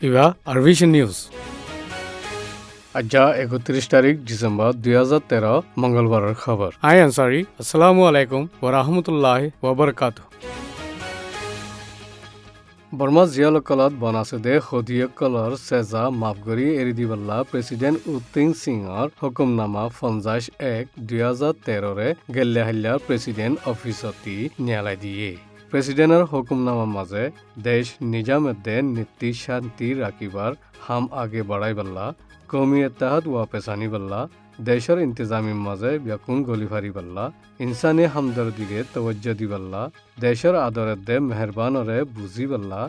ইবা আরভিশন news আজ্জা 31 তারিখ December 2013 মঙ্গলবারের খবর আই আনসারি আসসালামু আলাইকুম ওয়া রাহমাতুল্লাহি ওয়া বারাকাতুহু বর্মা জিয়ালকলত বনাসুদে হদিয়কলর সেজা মাফগরি এৰি দিবল্লা প্ৰেসিডেন্ট উত্তিং সিংৰ হুকুমনামা 51/2013 রে গেল্লাহাল্লা প্রেসিডেন্ট অফিসতি ন্যায়ালয় দিয়ে প্রেসিডেন্টের হুকুমনামার মাঝে দেশ নিজামে নীতি শান্তি রাখিবার হাম আগে বাড়াই বল্লা কৌমি এত্তাহাদ ওয়া পেশানি বল্লা দেশের ইন্তজামির মাঝে ব্যাকুন গলিফারি বল্লা ইনসানি হামদর্দিকে তওজ্জা দিবল্লা দেশের আদরের দে মেহরবানরে বুঝি বল্লা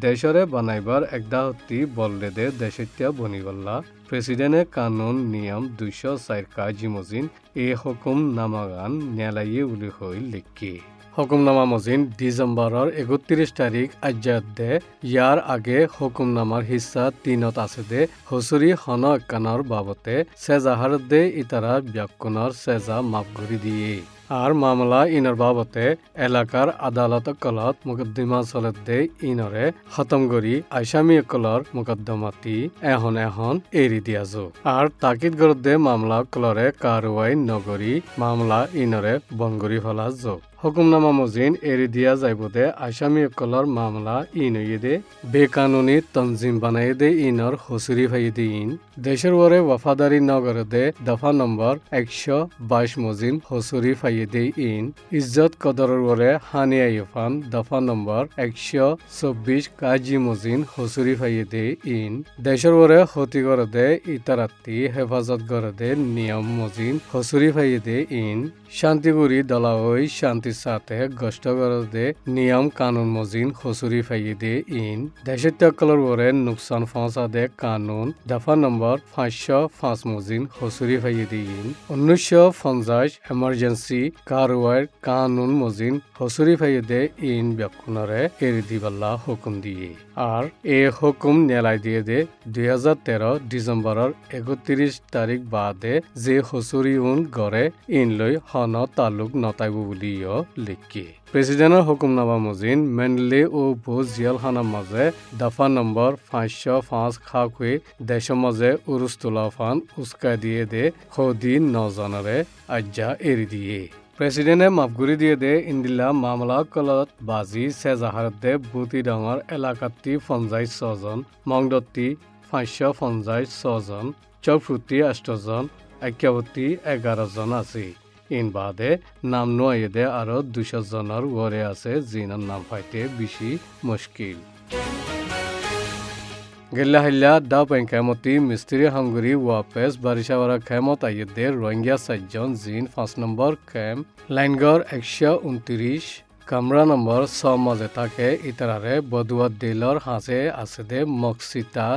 দেশরে বানাইবার একদাহতি বললে দে দেশত্যা বনিবল্লা প্রেসিডেন্টে কানুন নিয়ম 204 কাজি মজিন এই হুকুম নামাগান ন্যায়ালয়ে উলি হই লিখি হুকুমনামা মজিন ডিসেম্বরের 31 তারিখ আজ্জাদ দে ইয়ার আগে হুকুমনামার হিস্সা 3 আছে দে হসুরি হন কানর বাবতে সেজাহার দে ইতারা ব্যাকুনর সেজা মাফ করে দিয়ে আর মামলা ইনর বাবতে এলাকার আদালত কলত মুকদ্দমা চলত দে ইনরে খতম করি আসামি কলর মুকদ্দমাতি এখন এৰি দিয়া যো আৰ তাকিদ গৰত দে মামলা কলৰে কাৰওয়াই নগৰী মামলা ইনৰে বনগৰি ফলা যো হুকুমনামা মজিন এৰি দিয়া যাইব দে আসামি কলর মামলা ইনয়ে দে বেকানুনি তনজিম বানাই দে ইনর হসুরি ফাই দে ইন দেশের ওরে ওয়াফাদারি নগরে দে দফা নম্বর 122 মজিন হসুরি ফাই দে ইন ইজ্জত কদরের ওরে হানিয়া ইফান দফা নম্বর 124 কাজি মজিন হসুরি ফাই দে ইন দেশের ওরে ক্ষতি করে দে ইতারাতি হেফাজত করে দে নিয়ম মজিন হসুরি ফাই দে ইন শান্তিগুড়ি দলাওই শান্তি সাথে গষ্ট করে দে নিয়ম কানুন মজিন হসুরি ফাই দে ইন দেশত্যাকলর ওরে নুকসান পৌঁছা দে কানুন দফা নম্বর 505 মজিন হসুরি ফাই দে ইন 1950 এমার্জেন্সি কারওয়ার কানুন মজিন হসুরি ফাই দে ইন ব্যাকুনরে এরি দিবাল্লা হুকুম দিয়ে আর এ হুকুম ন্যায়ালয় দিয়ে দে 2013 ডিসেম্বরের 31 তারিখ বাদে যে হসুরি উন গড়ে ইন লই হন তালুক নতাইব বুলিও লিখি প্রেসিডেন্টের হুকুমনামা মজিন মেনলি ও ভোজ জিয়ালখানার মাঝে দফা নম্বর 505 খাকুই দেশের মাঝে উরুস্তোলা ফান উস্কা দিয়ে দে খদি নজনরে আজ্জা এরি দিয়ে প্রেসিডেন্টে মাফগুরি দিয়ে দে ইন্দিল্লা মামলা কলত বাজি সেজাহার দে বুতি ডাঙর এলাকাতি 50 জন মংদত্তি 550 জন চৌফুতি 8 জন একাবতি 11 জন আছে ইন বাদে নাম নোয়ে দে আরো 200 জনের ওরে আছে জিনার নাম পাইতে বেশি মুশকিল গেল্লাহিল্লা দাও পেঙ্কামতি মিস্ত্রি হাঙ্গুরি ওয়াপেস বারিশাওয়ারা খেমত আইয়ে রোহিঙ্গা 7 জন জিন 5 নম্বর ক্যাম্প লাইনগড় 129 কামরা নম্বর 6 মাঝে থাকে ইতারারে বদুয়া দিলর হাসে আছে দে মকসিতা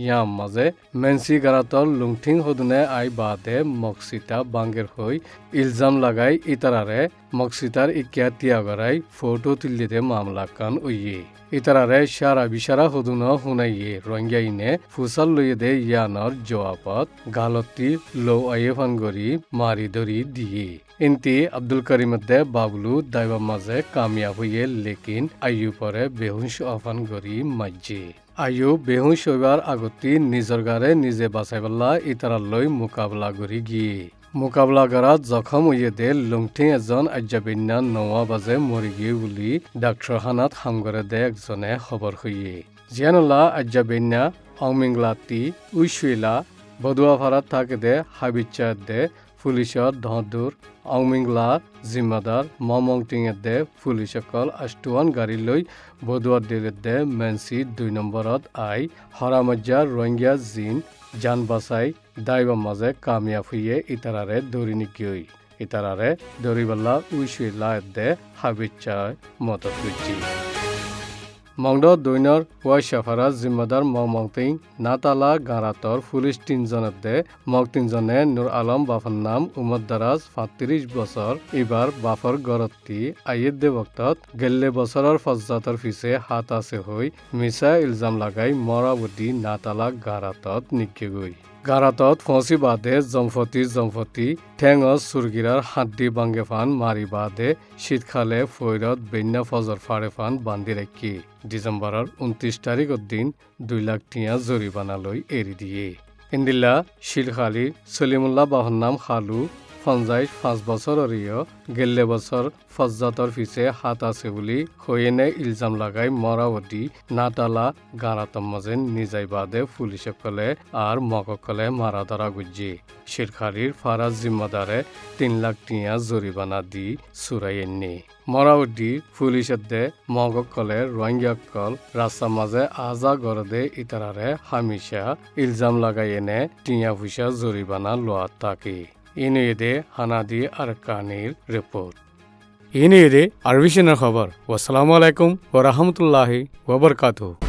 ইয়াম মাঝে মেনসি গারাতর লুংথিং হদুনে আই বাদে মকসিতা বাঙ্গের হই ইলজাম লাগাই ইতারারে মকসিতার ইকিয়া তিয়াগরাই ফটো তুলিতে মামলা কান উইয়ে ইতারারে সারা বিশারা হদুন হুনাইয়ে রোহিঙ্গা ইনে ফুসাল লইয়ে দে ইয়ানর জবাবত গালতি লো আইফান গরি মারি ধরি দিয়ে ইনতি আব্দুল করিম দে বাবলু দাইবা মাঝে কামিয়াব হইয়ে লেকিন আয়ু পরে বেহুশ আফান গরি মাজ্জে আয়ু বেহুশ হইবার আগতি নিজর গারে নিজে বাঁচাইবল্লা ইতারার লই মোকাবলা করি গিয়ে মোকাবলা করাত জখম হইয়ে দে লুংথিং এজন আজ্জাবিন্না 9 বাজে মরি গিয়ে বলি ডাক্তারখানাত হামগরে দে একজনে খবর হইয়ে জিয়ানুল্লাহ আজ্জাবিন্না অমিংলাতি উইশুইলা বদুয়া ফারাত থাকে দে হাবিচ্ছা দে পুলিশত ধদুর অমিংলা জিম্মাদার মমংটিং দে পুলিশকল আষ্টুয়ান গাড়ি লৈ বদুয়ার দিলে দে মেনসি 2 নম্বরত আই হরামজ্জা রোহিঙ্গা জিন জান বাসাই দাইবা মাঝে কামিয়াব হইয়ে ইতারারে দৌড়ি নিকিয়ই ইতারারে দৌড়িবাল্লা উইশুইলা দে হাবিচ্ছায় মদত করছি মংড দৈনর ওয়াই সাফারা জিম্মাদার মংটিং নাতালা গারাতর পুলিশ 3 জনের দে মগ 3 জনে নূর আলম বাফার নাম উমর দারাজ 35 বছর এবার বাফর গরত্তি আইয়ের দে বক্তত গেল্লে বছরের ফজ্জাতর ফিসে হাত আছে হই মিসা ইলজাম লাগাই মরাবতী নাতালা গারাতত নিকে গই গারাতত ফসি বাদে জম্পতি ঠেঙত সুরগিরার হাড্ডি বাঙ্গে ফান মারি বাদে শীতকালে ফৈরত বেন্যা ফজর ফাড়ে ফান বান্ধি রাখি ডিসেম্বরের 29 তারিখের দিন 2 লাখ টিয়া জরিমানা লই এরি দিয়ে ইন্দিল্লা শিলখালি সলিমুল্লাহ বাহর নাম খালু 5 বছরের গেল্লে বছর ফজ্জাতর পিছে হাত আছে বুলি হয়েনে ইলজাম লাগাই মরাবতী নাটালা গারাতম মাঝে নিজাই বাদে পুলিশকলে আর মককলে মারা ধরা গুজি শিরখালির ফারাজ জিম্মাদারে 3 লাখ টিয়া জরিমানা দি সুরাইয়েননি মরাবতী পুলিশের দে মককলে রোহিঙ্গাকল রাস্তা মাঝে আজা গরদে ইতারারে হামিশা ইলজাম লাগাই এনে টিয়া পয়সা জরিমানা লোয়া তাকি ইনিয়ে হানাদি আরকানির রিপোর্ট ইনিয়ে আরবিশনের খবর। আসসালামু আলাইকুম ওয়া রাহমাতুল্লাহি ওয়া বারাকাতুহু।